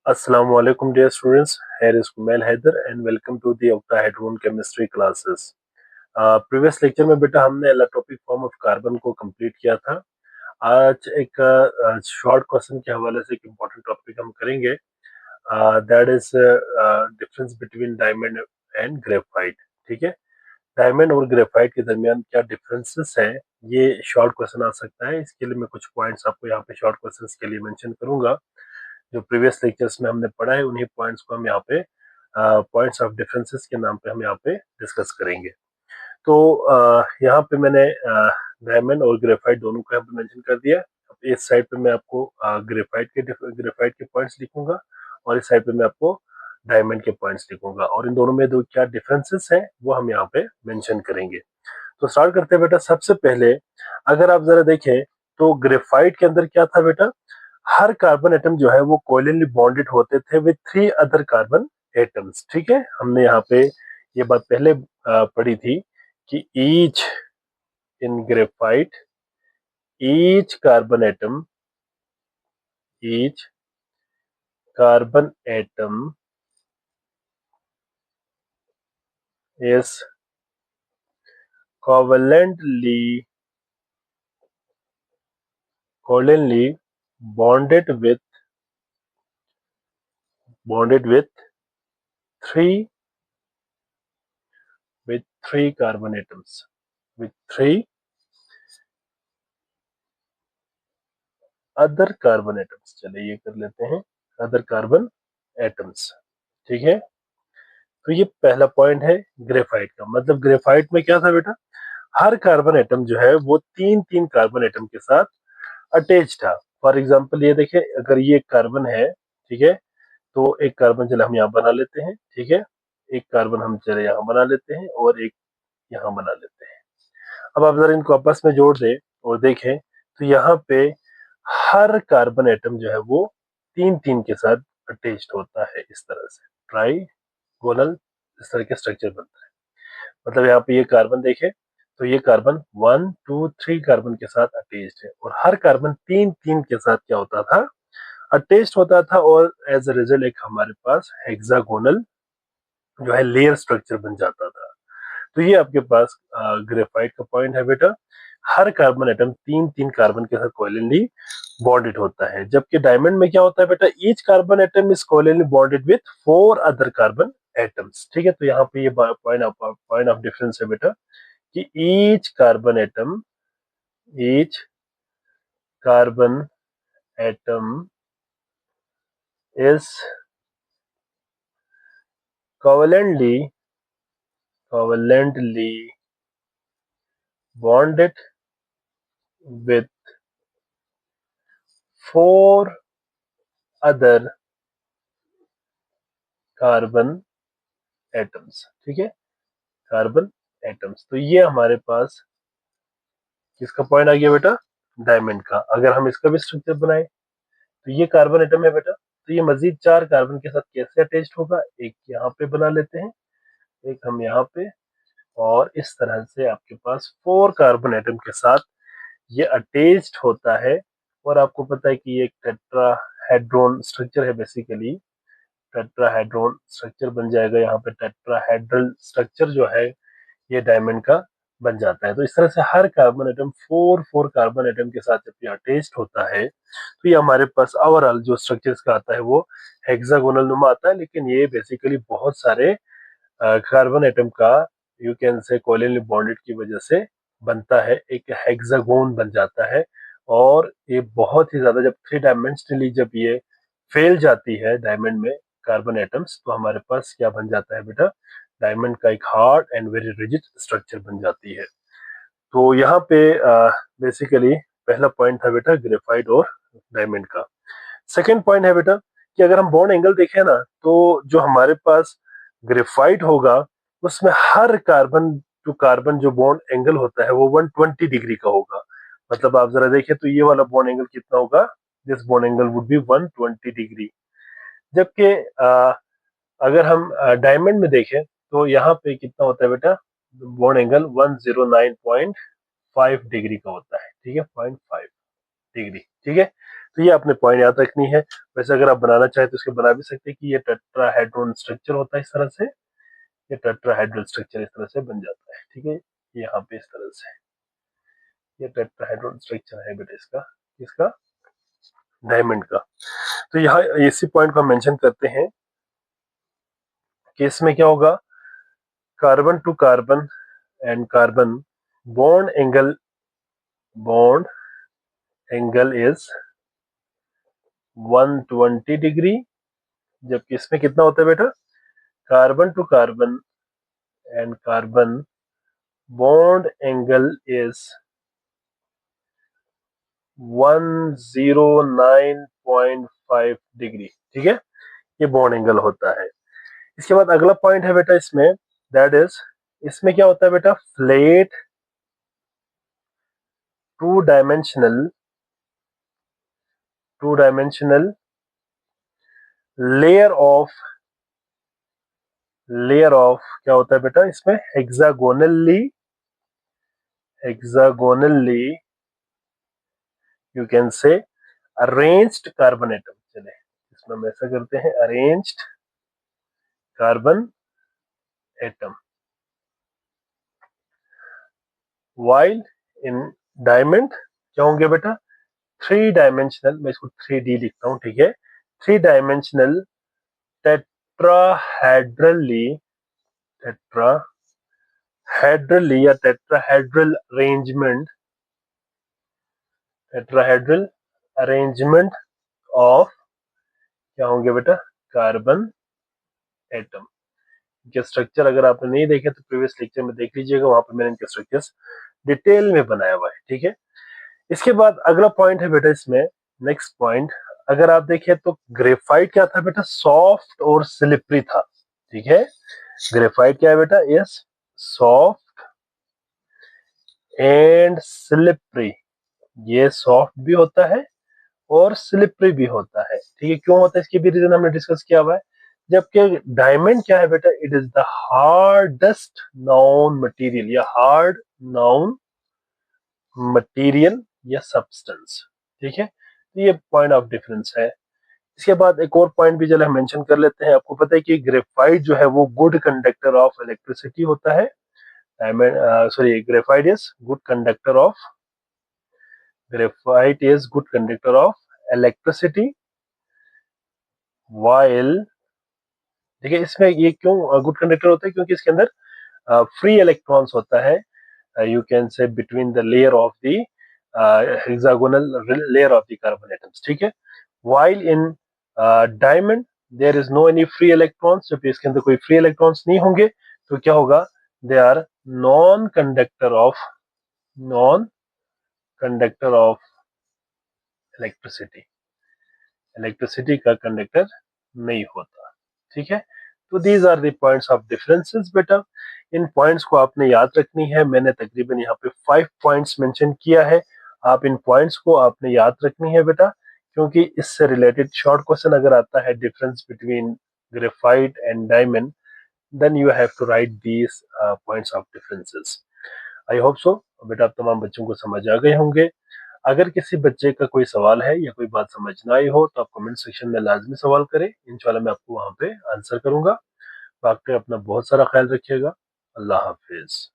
Assalamu alaikum dear students. Here is Kumail Haider and welcome to the octahedron chemistry classes. Previous lecture में बेटा हमने allotropic form of carbon को complete किया था. आज एक शॉर्ट क्वेश्चन के हवाले से एक इम्पोर्टेंट टॉपिक हम करेंगे. That is difference between diamond and graphite. ठीक है, डायमंड और ग्रेफाइट के दरमियान क्या डिफरेंसेस हैं, ये शॉर्ट क्वेश्चन आ सकता है. इसके लिए मैं कुछ पॉइंट्स आपको यहाँ पे शॉर्ट क्वेश्चंस के लिए मेंशन करूंगा. जो प्रीवियस लेक्चर्स में हमने पढ़ा है उन्हीं पॉइंट्स को हम यहाँ पे पॉइंट्स ऑफ डिफरेंसेस के नाम पे हम यहाँ पे डिस्कस करेंगे. तो यहाँ पे मैंने डायमंड और ग्रेफाइट दोनों को यहाँ पे मेंशन कर दिया. अब इस साइड पे मैं आपको ग्रेफाइट के पॉइंट्स लिखूंगा और इस साइड पे मैं आपको डायमंड के पॉइंट्स लिखूंगा और इन दोनों में दो क्या डिफरेंसेस हैं वो हम यहाँ पे मेंशन करेंगे. तो स्टार्ट करते हैं बेटा. सबसे पहले अगर आप जरा देखें तो ग्रेफाइट के अंदर क्या था बेटा, हर कार्बन एटम जो है वो कोवैलेंटली बॉन्डेड होते थे विद 3 अदर कार्बन एटम्स. ठीक है, हमने यहाँ पे ये बात पहले पढ़ी थी कि in graphite each carbon atom each carbon atom is covalently bonded with three carbon atoms with 3 other carbon atoms. चलिए ये कर लेते हैं, अदर कार्बन एटम्स. ठीक है, तो ये पहला पॉइंट है ग्रेफाइट का. मतलब ग्रेफाइट में क्या था बेटा, हर कार्बन एटम जो है वो तीन तीन कार्बन एटम के साथ अटैच था. फॉर एग्जांपल ये देखिए, अगर ये कार्बन है, ठीक है, तो एक कार्बन चले हम यहाँ बना लेते हैं. ठीक है, एक कार्बन हम चले यहाँ बना लेते हैं और एक यहाँ बना लेते हैं. अब आप जरा इनको आपस में जोड़ दें और देखें तो यहाँ पे हर कार्बन एटम जो है वो तीन तीन के साथ अटैच्ड होता है. इस तरह से ट्राइगोनल इस तरह के स्ट्रक्चर बनता है. मतलब यहाँ पे ये कार्बन देखे तो ये कार्बन 1 2 3 कार्बन के साथ अटैच्ड है और हर कार्बन तीन तीन के साथ क्या होता था, अटैच्ड होता था. और एज अ रिजल्ट एक हमारे पास हेक्सागोनल जो है लेयर स्ट्रक्चर बन जाता था. तो ये आपके पास ग्रेफाइट का पॉइंट है बेटा, हर कार्बन एटम तीन तीन कार्बन के साथ कोवैलेंटली बॉन्डेड होता है. जबकि डायमंड में क्या होता है बेटा, each carbon atom is covalently bonded with 4 other carbon atoms. ठीक है, तो यहाँ पे ये पॉइंट ऑफ डिफरेंस है बेटा कि each carbon atom is covalently bonded with 4 other carbon atoms. ठीक है, कार्बन एटम्स. तो ये हमारे पास किसका पॉइंट आ गया बेटा, डायमंड का. अगर हम इसका भी स्ट्रक्चर बनाए तो ये कार्बन एटम है बेटा, तो ये मजीद 4 कार्बन के साथ कैसे अटैच्ड होगा, एक यहाँ पे बना लेते हैं, एक हम यहाँ पे, और इस तरह से आपके पास 4 कार्बन एटम के साथ ये अटैच्ड होता है. और आपको पता है कि ये एक टेट्राहेड्रॉन स्ट्रक्चर है. बेसिकली टेट्राहेड्रॉन स्ट्रक्चर बन जाएगा. यहाँ पे टेट्राहेड्रल स्ट्रक्चर जो है ये डायमंड का बन जाता है. तो इस तरह से हर कार्बन एटम 4 कार्बन एटम के साथ जब ये अटैच्ड होता है तो ये हमारे पास ओवरऑल जो स्ट्रक्चर इसका आता है वो हेक्सागोनल नुमा आता है. लेकिन ये बेसिकली बहुत सारे कार्बन एटम का यू कैन से कोवैलेंटली बॉन्डेड की वजह से बनता है, एक हेक्सागोन बन जाता है. और ये बहुत ही ज्यादा जब 3 डायमेंशनली जब ये फैल जाती है डायमंड में कार्बन एटम्स, तो हमारे पास क्या बन जाता है बेटा, डायमंड का एक hard and very rigid structure बन जाती है. तो यहाँ पे बेसिकली पहला पॉइंट था बेटा ग्रेफाइट और डायमंड का. सेकेंड पॉइंट है बेटा कि अगर हम बॉन्ड एंगल देखें ना, तो जो हमारे पास ग्रेफाइट होगा उसमें हर कार्बन टू कार्बन जो बॉन्ड एंगल होता है वो 120 डिग्री का होगा. मतलब आप जरा देखें तो ये वाला बॉन्ड एंगल कितना होगा, this bond angle would be 120 degree. जबकि अगर हम डायमंड में देखें तो यहाँ पे कितना होता है बेटा, बॉन्ड एंगल 109.5 डिग्री का होता है. ठीक है, 0.5 डिग्री. ठीक है, तो ये आपने पॉइंट याद रखनी है। वैसे अगर आप बनाना चाहें तो इसके बना भी सकते हैं कि ये टेट्राहेड्रॉन स्ट्रक्चर होता है इस तरह से, ये टेट्राहेड्रल स्ट्रक्चर इस तरह से बन जाता है, ठीक है, यहाँ पे इस तरह से ये टेट्राहेड्रल स्ट्रक्चर है बेटा इसका, इसका डायमंड का। तो यहाँ इसी पॉइंट को हम मेंशन करते हैं कि इसमें क्या होगा, carbon to carbon and carbon bond angle is 120 degree, जबकि इसमें कितना होता है बेटा, carbon to carbon and carbon bond angle is 109.5 degree, ठीक है, ये बॉन्ड एंगल होता है। इसके बाद अगला पॉइंट है बेटा इसमें, दैट इज, इसमें क्या होता है बेटा, flat two dimensional layer of क्या होता है बेटा इसमें, hexagonally you can say arranged carbon atom. चले इसमें हम ऐसा करते हैं, arranged carbon atom, while in diamond क्या होंगे बेटा, 3 डायमेंशनल, मैं इसको 3D लिखता हूं, ठीक है, 3 डायमेंशनल टेट्राहेड्रली या टेट्राहेड्रल अरेंजमेंट ऑफ क्या होंगे बेटा, कार्बन एटम के स्ट्रक्चर। अगर आपने नहीं देखे तो प्रीवियस लेक्चर में देख लीजिएगा, वहां पर मैंने इनके स्ट्रक्चर्स डिटेल में बनाया हुआ है, ठीक है। इसके बाद अगला पॉइंट है बेटा इसमें, नेक्स्ट पॉइंट, अगर आप देखें तो ग्रेफाइट क्या था बेटा, सॉफ्ट और स्लिपरी था, ठीक है, ग्रेफाइट क्या है बेटा, यस, सॉफ्ट एंड स्लिपरी, ये सॉफ्ट भी होता है और स्लिपरी भी होता है, ठीक है। क्यों होता है इसकी भी रीजन हमने डिस्कस किया हुआ है। जबकि डायमंड क्या है बेटा, it is the hardest non material या हार्ड नॉन मटेरियल या सब्सटेंस, ठीक है, तो ये पॉइंट ऑफ डिफरेंस है। इसके बाद एक और पॉइंट भी चलो हम मेंशन कर लेते हैं। आपको पता है कि ग्रेफाइट जो है वो गुड कंडक्टर ऑफ इलेक्ट्रिसिटी होता है, graphite is good conductor of electricity, while, ठीक है, इसमें ये क्यों गुड कंडक्टर होता है, क्योंकि इसके अंदर फ्री इलेक्ट्रॉन्स होता है, you can say between the layer of the hexagonal layer of the carbon atoms, ठीक है। while in diamond there is no any free electrons, जब इसके अंदर कोई free electrons नहीं होंगे तो क्या होगा, they are non conductor of electricity का कंडक्टर नहीं होता, ठीक है। तो these are the points of differences बेटा, इन पॉइंट्स को आपने याद रखनी है। मैंने तकरीबन यहाँ पे 5 पॉइंट्स मेंशन किया है, आप इन पॉइंट्स को आपने याद रखनी है बेटा, क्योंकि इससे रिलेटेड शॉर्ट क्वेश्चन अगर आता है, difference between graphite and diamond, then you have to write these points of differences. I hope so बेटा आप तमाम बच्चों को समझ आ गए होंगे। अगर किसी बच्चे का कोई सवाल है या कोई बात समझ ना आई हो तो आप कमेंट सेक्शन में लाजमी सवाल करें, इंशाल्लाह मैं आपको वहां पे आंसर करूंगा। बाकी अपना बहुत सारा ख्याल रखिएगा। अल्लाह हाफिज।